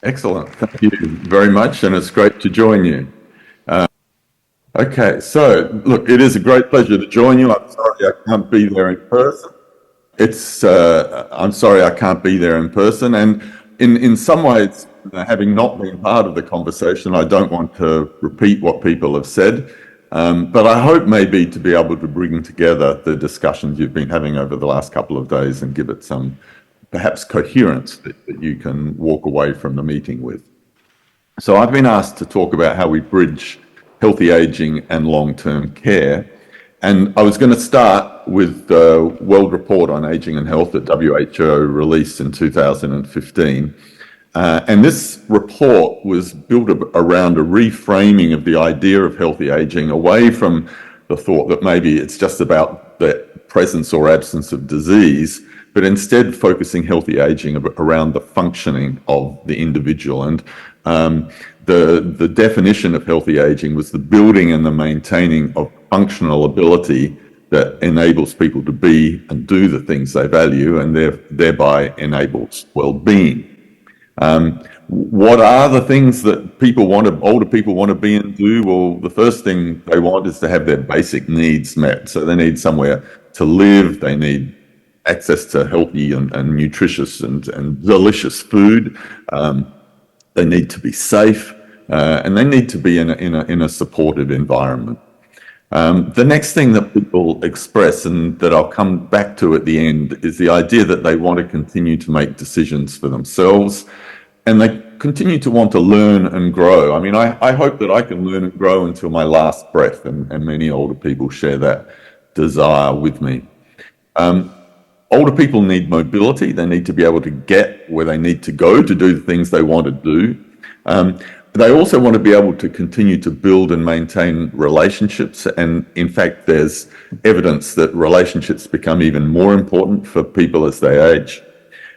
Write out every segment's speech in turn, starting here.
Excellent. Thank you very much, and it's great to join you. Okay, so look, it is a great pleasure to join you. I'm sorry I can't be there in person. I'm sorry I can't be there in person, and in some ways, having not been part of the conversation, I don't want to repeat what people have said, but I hope maybe to be able to bring together the discussions you've been having over the last couple of days and give it some perhaps coherence that you can walk away from the meeting with. So I've been asked to talk about how we bridge healthy aging and long-term care. And I was going to start with the World Report on Aging and Health that WHO released in 2015. And this report was built around a reframing of the idea of healthy aging, away from the thought that maybe it's just about the presence or absence of disease, but instead focusing healthy aging around the functioning of the individual. And the definition of healthy aging was the building and the maintaining of functional ability that enables people to be and do the things they value, and thereby enables well-being. What are the things that older people want to be and do? Well, the first thing they want is to have their basic needs met. So they need somewhere to live, they need access to healthy and nutritious and delicious food. They need to be safe, and they need to be in a supportive environment. The next thing that people express, and that I'll come back to at the end, is the idea that they want to continue to make decisions for themselves, and they continue to want to learn and grow. I mean, I hope that I can learn and grow until my last breath, and many older people share that desire with me. Older people need mobility. They need to be able to get where they need to go to do the things they want to do. They also want to be able to continue to build and maintain relationships. And in fact, there's evidence that relationships become even more important for people as they age.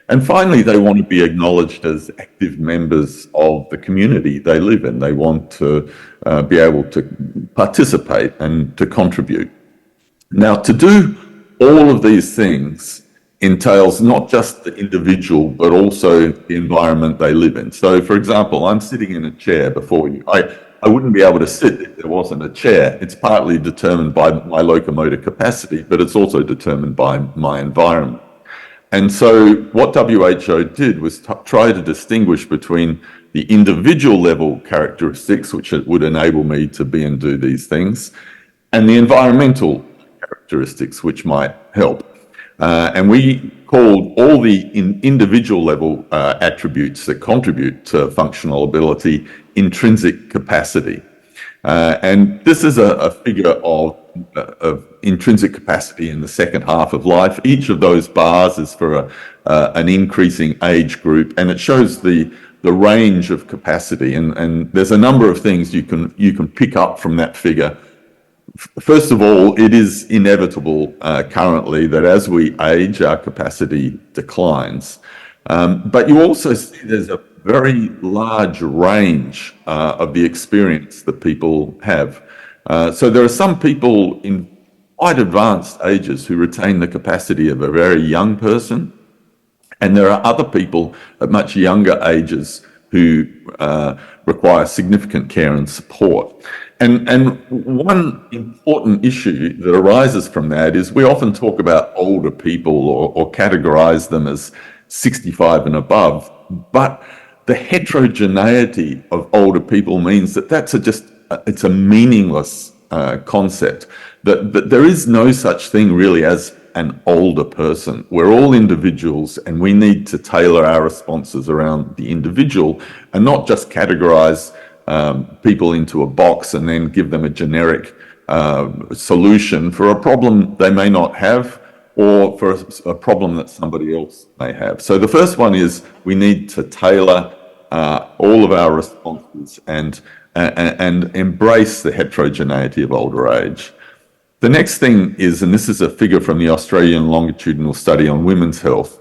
And finally, they want to be acknowledged as active members of the community they live in. They want to be able to participate and to contribute. Now, to do all of these things entails not just the individual, but also the environment they live in. So, for example, I'm sitting in a chair before you. I wouldn't be able to sit if there wasn't a chair. It's partly determined by my locomotor capacity, but it's also determined by my environment. And so what WHO did was try to distinguish between the individual level characteristics, which would enable me to be and do these things, and the environmental characteristics, which might help. And we called all the individual level attributes that contribute to functional ability intrinsic capacity. And this is a figure of intrinsic capacity in the second half of life. Each of those bars is for an increasing age group, and it shows the range of capacity. And there's a number of things you can pick up from that figure. First of all, it is inevitable currently that as we age, our capacity declines. But you also see there's a very large range of the experience that people have. So there are some people in quite advanced ages who retain the capacity of a very young person, and there are other people at much younger ages who require significant care and support. And one important issue that arises from that is we often talk about older people or categorize them as 65 and above, but the heterogeneity of older people means that it's a meaningless concept, that there is no such thing really as an older person. We're all individuals, and we need to tailor our responses around the individual and not just categorize people into a box and then give them a generic solution for a problem they may not have, or for a problem that somebody else may have. So the first one is we need to tailor all of our responses and embrace the heterogeneity of older age. The next thing is, and this is a figure from the Australian longitudinal study on women's health.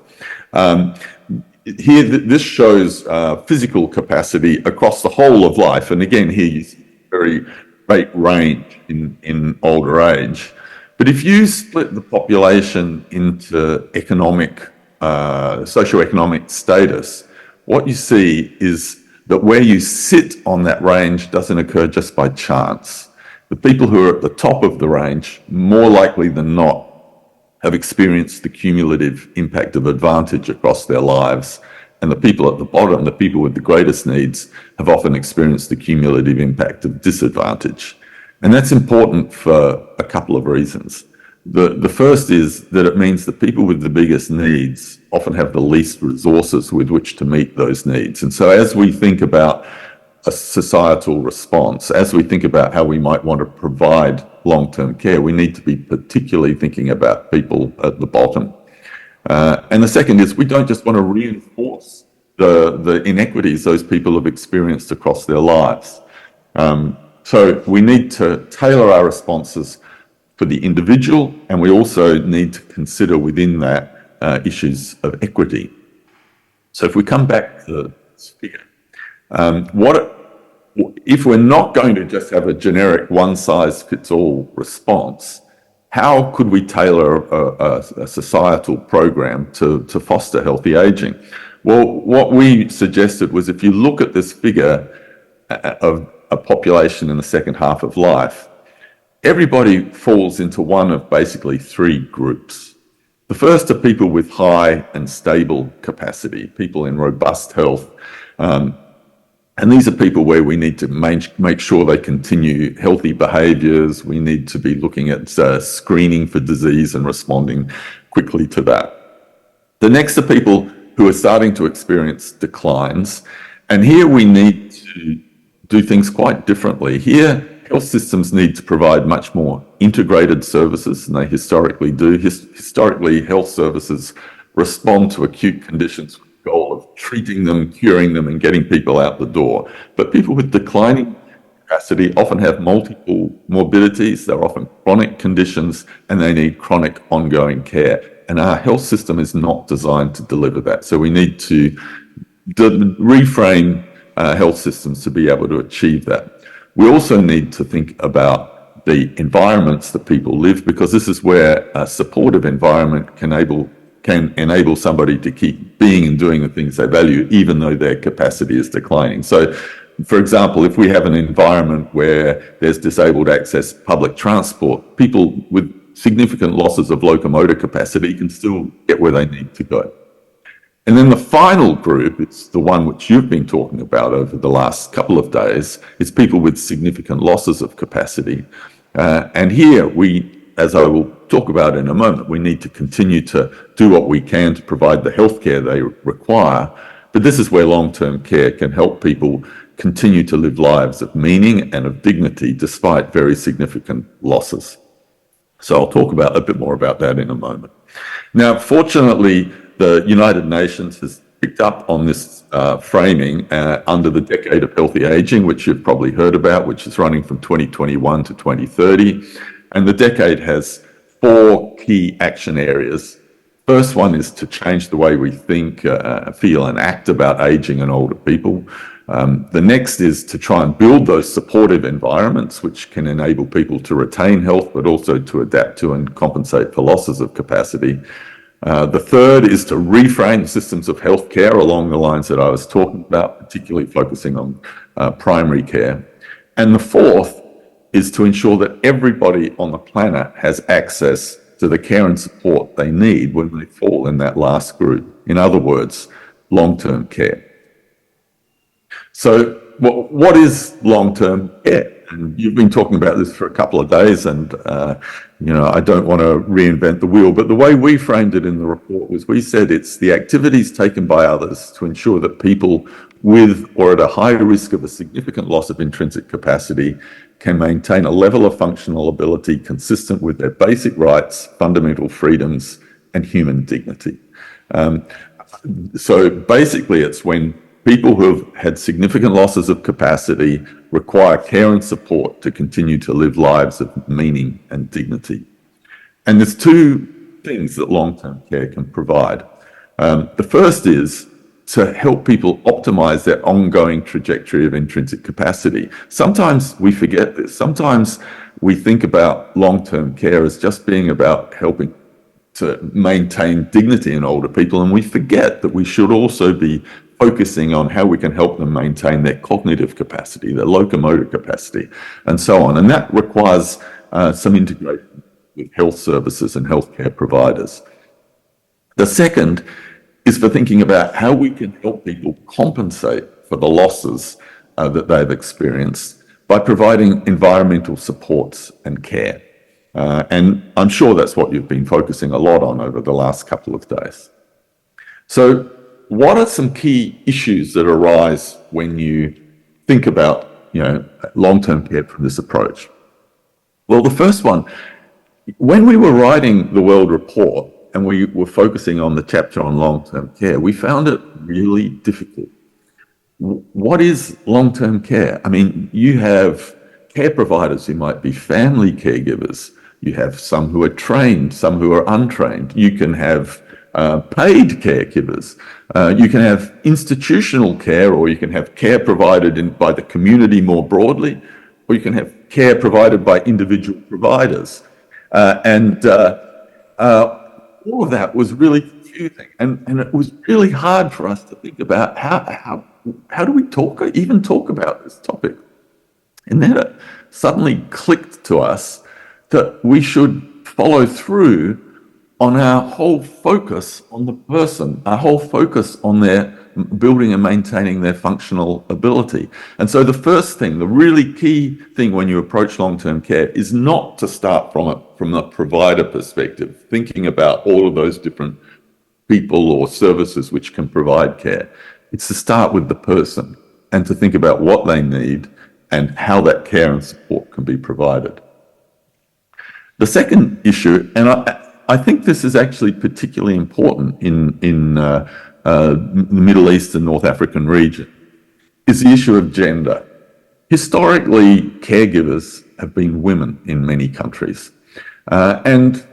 Here, this shows physical capacity across the whole of life. And again, here you see a very great range in older age. But if you split the population into socioeconomic status, what you see is that where you sit on that range doesn't occur just by chance. The people who are at the top of the range, more likely than not, have experienced the cumulative impact of advantage across their lives. And the people at the bottom, the people with the greatest needs, have often experienced the cumulative impact of disadvantage. And that's important for a couple of reasons. The first is that it means the people with the biggest needs often have the least resources with which to meet those needs. And so as we think about a societal response, as we think about how we might want to provide long-term care, we need to be particularly thinking about people at the bottom. And the second is we don't just want to reinforce the inequities those people have experienced across their lives. So we need to tailor our responses for the individual, and we also need to consider within that issues of equity. So if we come back to this figure, if we're not going to just have a generic one-size-fits-all response, how could we tailor a societal program to foster healthy aging? Well, what we suggested was if you look at this figure of a population in the second half of life, everybody falls into one of basically three groups. The first are people with high and stable capacity, people in robust health. And these are people where we need to make sure they continue healthy behaviours. We need to be looking at screening for disease and responding quickly to that. The next are people who are starting to experience declines. And here we need to do things quite differently. Here, health systems need to provide much more integrated services, and they historically do. Historically, health services respond to acute conditions with the goal of treating them, curing them, and getting people out the door. But people with declining capacity often have multiple morbidities, they're often chronic conditions, and they need chronic ongoing care. And our health system is not designed to deliver that. So we need to reframe health systems to be able to achieve that. We also need to think about the environments that people live, because this is where a supportive environment can enable somebody to keep being and doing the things they value, even though their capacity is declining. So, for example, if we have an environment where there's disabled access public transport, people with significant losses of locomotor capacity can still get where they need to go. And then the final group, it's the one which you've been talking about over the last couple of days, is people with significant losses of capacity. And here we, as I will talk about in a moment, we need to continue to do what we can to provide the healthcare they require. But this is where long-term care can help people continue to live lives of meaning and of dignity despite very significant losses. So I'll talk about a bit more about that in a moment. Now, fortunately, the United Nations has picked up on this framing under the Decade of Healthy Aging, which you've probably heard about, which is running from 2021 to 2030. And the decade has 4 key action areas. First one is to change the way we think, feel and act about aging and older people. The next is to try and build those supportive environments which can enable people to retain health, but also to adapt to and compensate for losses of capacity. The third is to reframe systems of healthcare along the lines that I was talking about, particularly focusing on primary care. And the fourth is to ensure that everybody on the planet has access to the care and support they need when they fall in that last group. In other words, long-term care. So what is long-term care? And you've been talking about this for a couple of days, and I don't want to reinvent the wheel, but the way we framed it in the report was we said it's the activities taken by others to ensure that people with or at a high risk of a significant loss of intrinsic capacity can maintain a level of functional ability consistent with their basic rights, fundamental freedoms, and human dignity. So basically it's when people who have had significant losses of capacity require care and support to continue to live lives of meaning and dignity. And there's 2 things that long-term care can provide. The first is to help people optimize their ongoing trajectory of intrinsic capacity. Sometimes we forget this. Sometimes we think about long-term care as just being about helping to maintain dignity in older people, and we forget that we should also be focusing on how we can help them maintain their cognitive capacity, their locomotor capacity, and so on. And that requires some integration with health services and healthcare providers. The second is for thinking about how we can help people compensate for the losses that they've experienced by providing environmental supports and care. And I'm sure that's what you've been focusing a lot on over the last couple of days. So what are some key issues that arise when you think about, long-term care from this approach? Well, the first one, when we were writing the World Report and we were focusing on the chapter on long-term care, we found it really difficult. What is long-term care? I mean, you have care providers who might be family caregivers. You have some who are trained, some who are untrained. You can have paid caregivers. You can have institutional care, or you can have care provided by the community more broadly, or you can have care provided by individual providers. All of that was really confusing, and it was really hard for us to think about how do we even talk about this topic. And then it suddenly clicked to us that we should follow through on our whole focus on the person, our whole focus on their building and maintaining their functional ability. And so the first thing, the really key thing when you approach long-term care is not to start from a provider perspective, thinking about all of those different people or services which can provide care. It's to start with the person and to think about what they need and how that care and support can be provided. The second issue, and I think this is actually particularly important in the Middle East and North African region, is the issue of gender. Historically, caregivers have been women in many countries. And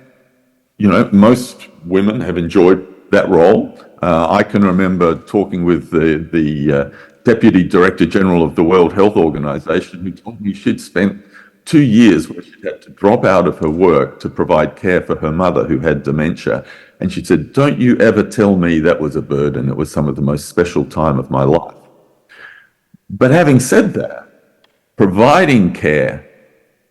most women have enjoyed that role. I can remember talking with the Deputy Director General of the World Health Organization, who told me she'd spent 2 years where she had to drop out of her work to provide care for her mother who had dementia. And she said, "Don't you ever tell me that was a burden. It was some of the most special time of my life." But having said that, providing care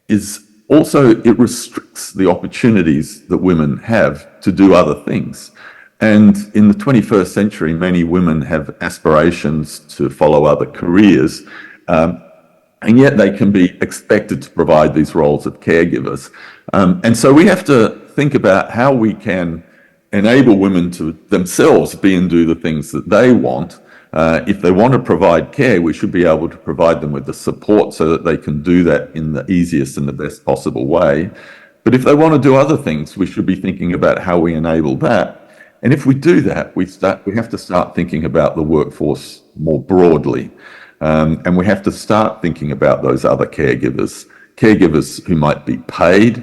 is also, it restricts the opportunities that women have to do other things. And in the 21st century, many women have aspirations to follow other careers, and yet they can be expected to provide these roles of caregivers. And so we have to think about how we can enable women to themselves be and do the things that they want. If they want to provide care, we should be able to provide them with the support so that they can do that in the easiest and the best possible way. But if they want to do other things, we should be thinking about how we enable that. And if we do that, we have to start thinking about the workforce more broadly. And we have to start thinking about those other caregivers who might be paid,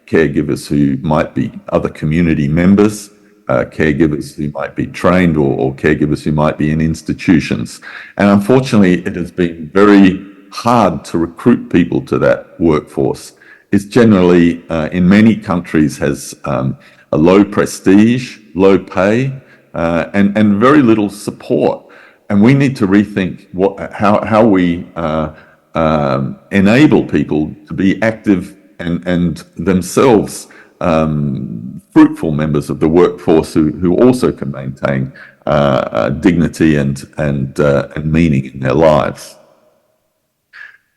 caregivers who might be other community members, caregivers who might be trained, or caregivers who might be in institutions. And unfortunately, it has been very hard to recruit people to that workforce. It's generally, in many countries, has a low prestige, low pay, and very little support. And we need to rethink how we enable people to be active and themselves fruitful members of the workforce who also can maintain dignity and meaning in their lives.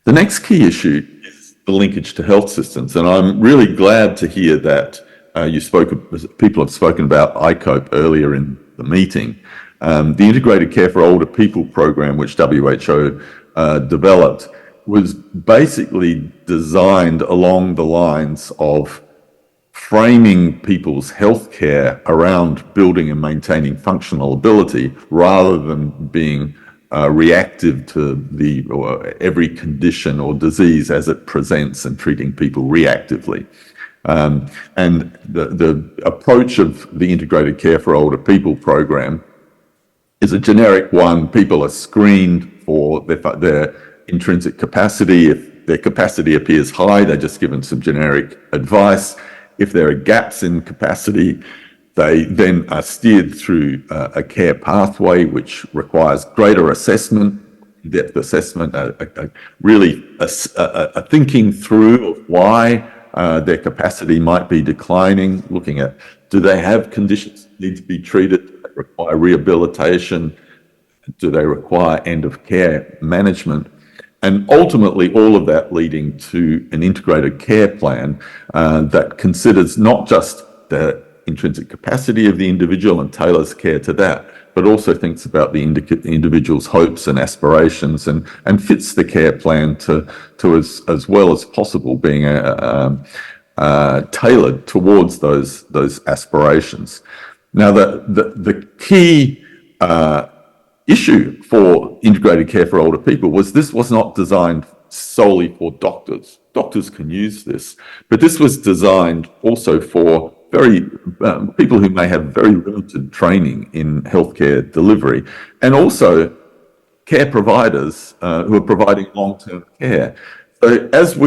The next key issue is the linkage to health systems, and I'm really glad to hear that people have spoken about ICOPE earlier in the meeting. The Integrated Care for Older People program, which WHO developed, was basically designed along the lines of framing people's healthcare around building and maintaining functional ability rather than being reactive to every condition or disease as it presents and treating people reactively. And the approach of the Integrated Care for Older People program is a generic one. People are screened for their intrinsic capacity. If their capacity appears high, they're just given some generic advice. If there are gaps in capacity, They then are steered through a care pathway which requires greater assessment, in-depth assessment, really a thinking through of why their capacity might be declining, looking at, do they have conditions that need to be treated, do they require rehabilitation, do they require end-of-care management? And ultimately, all of that leading to an integrated care plan that considers not just the intrinsic capacity of the individual and tailors care to that, but also thinks about the individual's hopes and aspirations and fits the care plan to as well as possible being tailored towards those aspirations. Now, the key issue for integrated care for older people was this was not designed solely for doctors. Doctors can use this, but this was designed also for people who may have very limited training in healthcare delivery, and also care providers who are providing long-term care. So as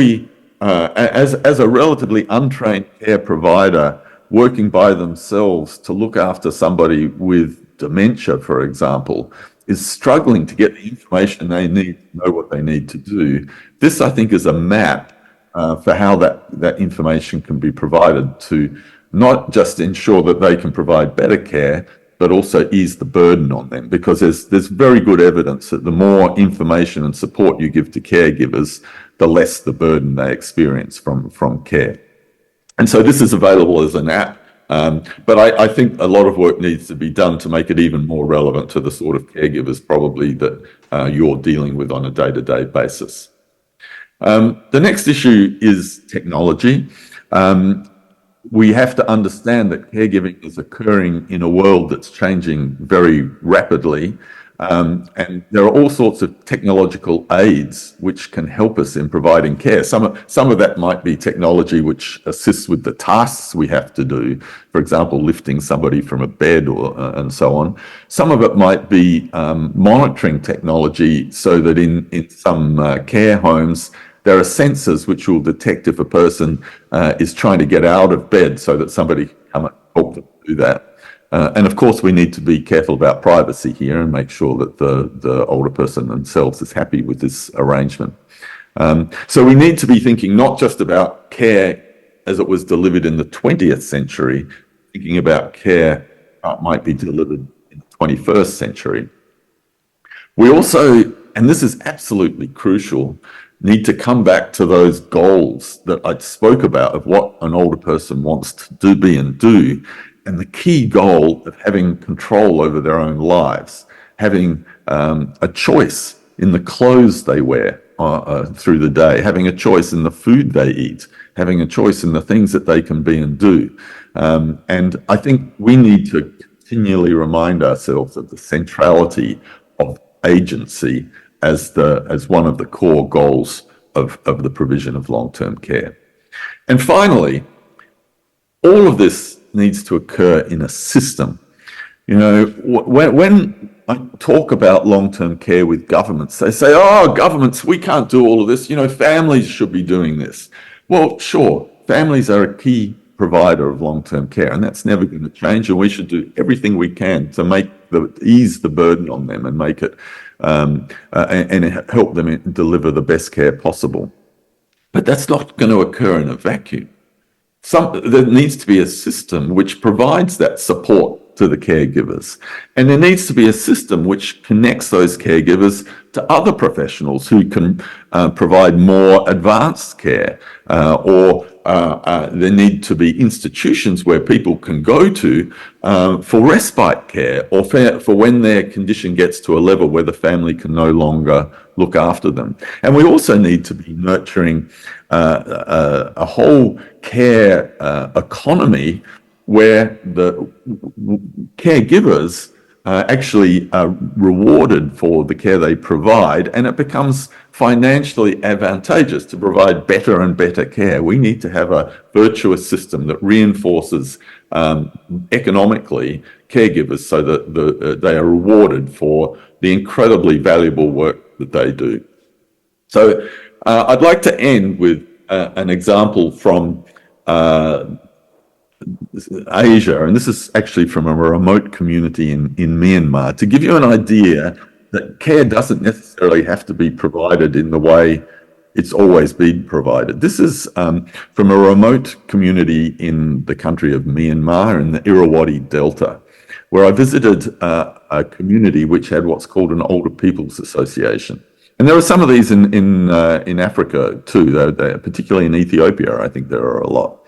a relatively untrained care provider working by themselves to look after somebody with dementia, for example, is struggling to get the information they need to know what they need to do. This, I think, is a map for how that information can be provided to not just ensure that they can provide better care, but also ease the burden on them, because there's very good evidence that the more information and support you give to caregivers, the less the burden they experience from care. And so this is available as an app. But I think a lot of work needs to be done to make it even more relevant to the sort of caregivers probably that you're dealing with on a day-to-day basis. The next issue is technology. We have to understand that caregiving is occurring in a world that's changing very rapidly. And there are all sorts of technological aids which can help us in providing care. Some of that might be technology which assists with the tasks we have to do, for example, lifting somebody from a bed and so on. Some of it might be monitoring technology, so that in some care homes, there are sensors which will detect if a person is trying to get out of bed, so that somebody can come and help them do that. And of course, we need to be careful about privacy here and make sure that the older person themselves is happy with this arrangement. So we need to be thinking not just about care as it was delivered in the 20th century, thinking about care that might be delivered in the 21st century. We also, and this is absolutely crucial, need to come back to those goals that I spoke about of what an older person wants to be and do. And the key goal of having control over their own lives, having a choice in the clothes they wear through the day, having a choice in the food they eat, having a choice in the things that they can be and do. And I think we need to continually remind ourselves of the centrality of agency as one of the core goals of the provision of long-term care. And finally, all of this needs to occur in a system. You know, when I talk about long-term care with governments, they say, oh, governments, we can't do all of this. You know, families should be doing this. Well, sure, families are a key provider of long-term care, and that's never going to change. And we should do everything we can to ease the burden on them and make it and help them deliver the best care possible. But that's not going to occur in a vacuum. There needs to be a system which provides that support to the caregivers. And there needs to be a system which connects those caregivers to other professionals who can provide more advanced care, or there need to be institutions where people can go to for respite care, or for when their condition gets to a level where the family can no longer look after them. And we also need to be nurturing a whole care economy where the caregivers actually are rewarded for the care they provide, and it becomes financially advantageous to provide better and better care. We need to have a virtuous system that reinforces economically caregivers, so that they are rewarded for the incredibly valuable work that they do. So I'd like to end with an example from Asia, and this is actually from a remote community in Myanmar, to give you an idea that care doesn't necessarily have to be provided in the way it's always been provided. This is from a remote community in the country of Myanmar in the Irrawaddy Delta, where I visited a community which had what's called an Older People's Association. And there are some of these in Africa too, particularly in Ethiopia. I think there are a lot.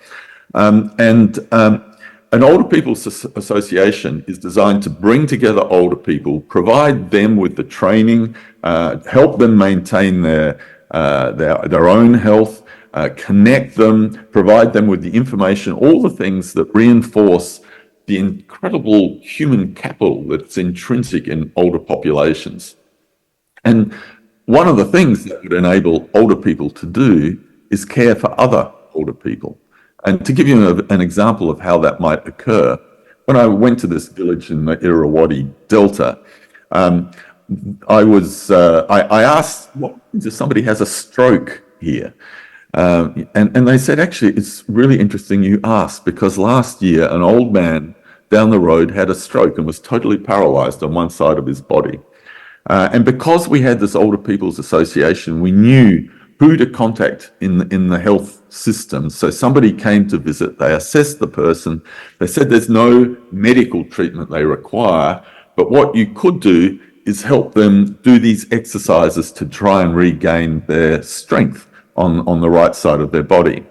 An Older People's Association is designed to bring together older people, provide them with the training, help them maintain their own health, connect them, provide them with the information, all the things that reinforce the incredible human capital that's intrinsic in older populations. And one of the things that would enable older people to do is care for other older people. And to give you an example of how that might occur, when I went to this village in the Irrawaddy Delta, I asked, what if somebody has a stroke here? And they said, actually, it's really interesting you asked, because last year an old man down the road had a stroke and was totally paralyzed on one side of his body. And because we had this Older People's Association, we knew who to contact in the health system. So somebody came to visit, they assessed the person, they said there's no medical treatment they require, but what you could do is help them do these exercises to try and regain their strength on the right side of their body.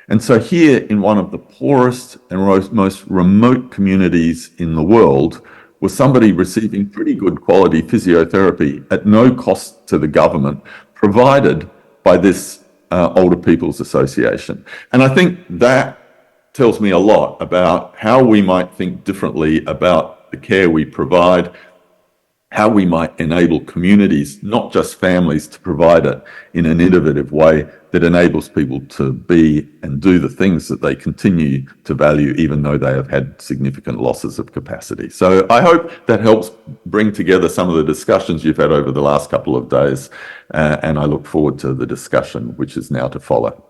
And so here in one of the poorest and most remote communities in the world was somebody receiving pretty good quality physiotherapy at no cost to the government, provided by this Older People's Association. And I think that tells me a lot about how we might think differently about the care we provide, how we might enable communities, not just families, to provide it in an innovative way that enables people to be and do the things that they continue to value, even though they have had significant losses of capacity. So I hope that helps bring together some of the discussions you've had over the last couple of days, and I look forward to the discussion which is now to follow.